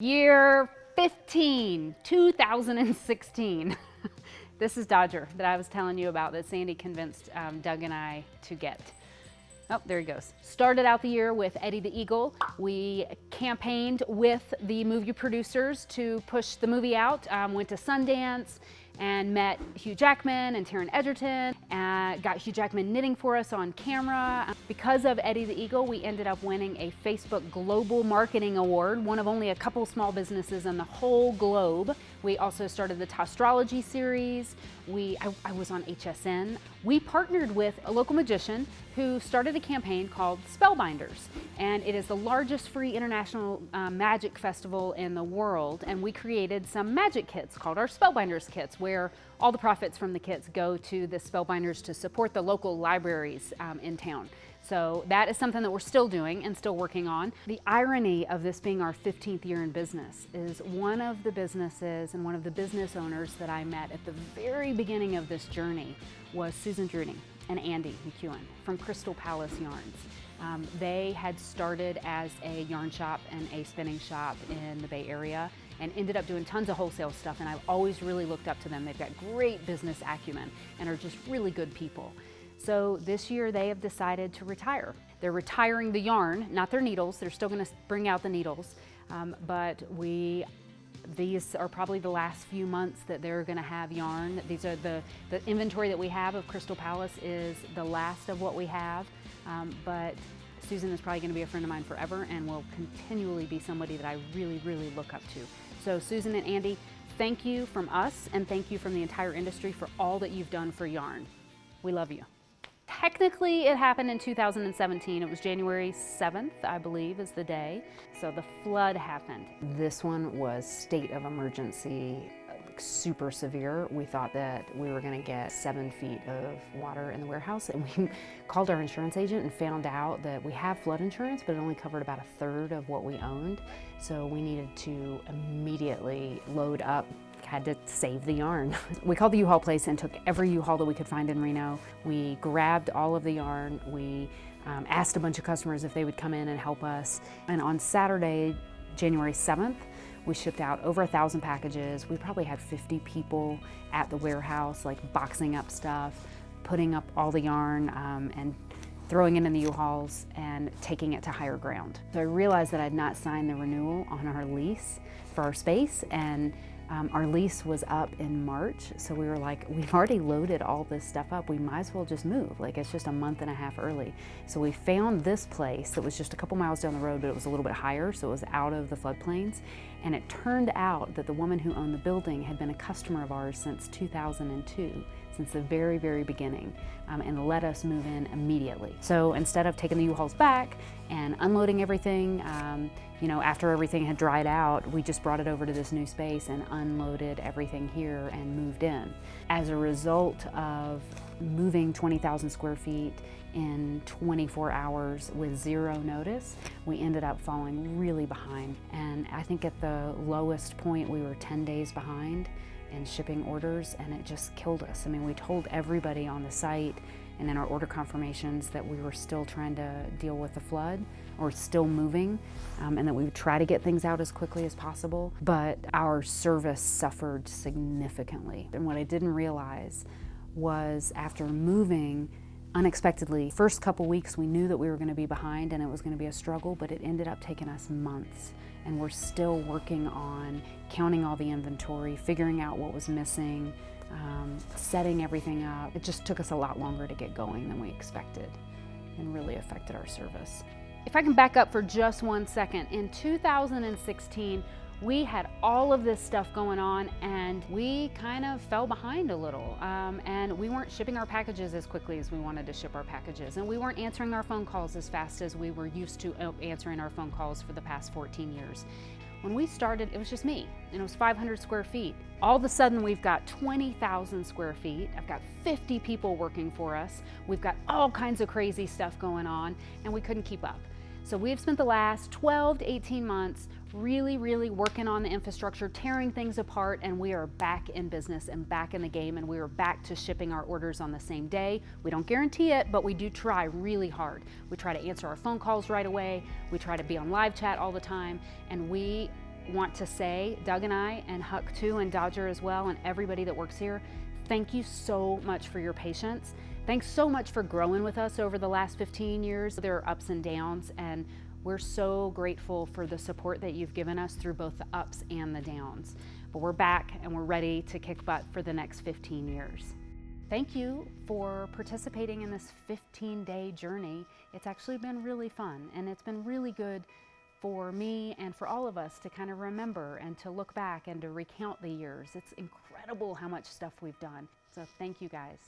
Year 15, 2016. This is Dodger that I was telling you about that Sandy convinced Doug and I to get. Oh, there he goes. Started out the year with Eddie the Eagle. We campaigned with the movie producers to push the movie out, went to Sundance and met Hugh Jackman and Taron Egerton, and got Hugh Jackman knitting for us on camera. Because of Eddie the Eagle, we ended up winning a Facebook Global Marketing Award, one of only a couple small businesses in the whole globe. We also started the Tostrology series. I was on HSN. We partnered with a local magician who started a campaign called Spellbinders, and it is the largest free international magic festival in the world, and we created some magic kits called our Spellbinders kits, where all the profits from the kits go to the Spellbinders to support the local libraries in town. So that is something that we're still doing and still working on. The irony of this being our 15th year in business is one of the businesses and one of the business owners that I met at the very beginning of this journey was Susan Druning and Andy McEwen from Crystal Palace Yarns. They had started as a yarn shop and a spinning shop in the Bay Area and ended up doing tons of wholesale stuff, and I've always really looked up to them. They've got great business acumen and are just really good people. So this year they have decided to retire. They're retiring the yarn, not their needles. They're still going to bring out the needles, but these are probably the last few months that they're going to have yarn. These are the inventory that we have of Crystal Palace is the last of what we have, but Susan is probably going to be a friend of mine forever and will continually be somebody that I really, really look up to. So Susan and Andy, thank you from us and thank you from the entire industry for all that you've done for yarn. We love you. Technically, it happened in 2017. It was January 7th, I believe, is the day. So the flood happened. This one was state of emergency, super severe. We thought that we were going to get 7 feet of water in the warehouse, and we called our insurance agent and found out that we have flood insurance, but it only covered about 1/3 of what we owned. So we needed to immediately load up. Had to save the yarn. We called the U-Haul place and took every U-Haul that we could find in Reno. We grabbed all of the yarn. We asked a bunch of customers if they would come in and help us. And on Saturday, January 7th, we shipped out over 1,000 packages. We probably had 50 people at the warehouse, like boxing up stuff, putting up all the yarn, and throwing it in the U-Hauls and taking it to higher ground. So I realized that I'd not signed the renewal on our lease for our space, and our lease was up in March, so we were like, we've already loaded all this stuff up, we might as well just move. Like, it's just a month and a half early. So we found this place that was just a couple miles down the road, but it was a little bit higher, so it was out of the floodplains. And it turned out that the woman who owned the building had been a customer of ours since 2002, since the very, very beginning, and let us move in immediately. So instead of taking the U-Hauls back and unloading everything, after everything had dried out, we just brought it over to this new space and unloaded everything here and moved in. As a result of moving 20,000 square feet in 24 hours with zero notice, we ended up falling really behind. And I think at the lowest point, we were 10 days behind in shipping orders, and it just killed us. I mean, we told everybody on the site and in our order confirmations that we were still trying to deal with the flood, or still moving, and that we would try to get things out as quickly as possible, but our service suffered significantly. And what I didn't realize was, after moving unexpectedly, first couple weeks we knew that we were going to be behind and it was going to be a struggle, but it ended up taking us months. And we're still working on counting all the inventory, figuring out what was missing, setting everything up. It just took us a lot longer to get going than we expected, and really affected our service. If I can back up for just 1 second, in 2016, we had all of this stuff going on, and we kind of fell behind a little, and we weren't shipping our packages as quickly as we wanted to ship our packages, and we weren't answering our phone calls as fast as we were used to answering our phone calls for the past 14 years. When we started, it was just me, and it was 500 square feet. All of a sudden, we've got 20,000 square feet. I've got 50 people working for us. We've got all kinds of crazy stuff going on, and we couldn't keep up. So we've spent the last 12 to 18 months really, really working on the infrastructure, tearing things apart, and we are back in business and back in the game, and we are back to shipping our orders on the same day. We don't guarantee it, but we do try really hard. We try to answer our phone calls right away. We try to be on live chat all the time, and we want to say, Doug and I, and Huck too, and Dodger as well, and everybody that works here, thank you so much for your patience. Thanks so much for growing with us over the last 15 years. There are ups and downs, and we're so grateful for the support that you've given us through both the ups and the downs. But we're back and we're ready to kick butt for the next 15 years. Thank you for participating in this 15-day journey. It's actually been really fun, and it's been really good for me and for all of us to kind of remember and to look back and to recount the years. It's incredible how much stuff we've done. So thank you guys.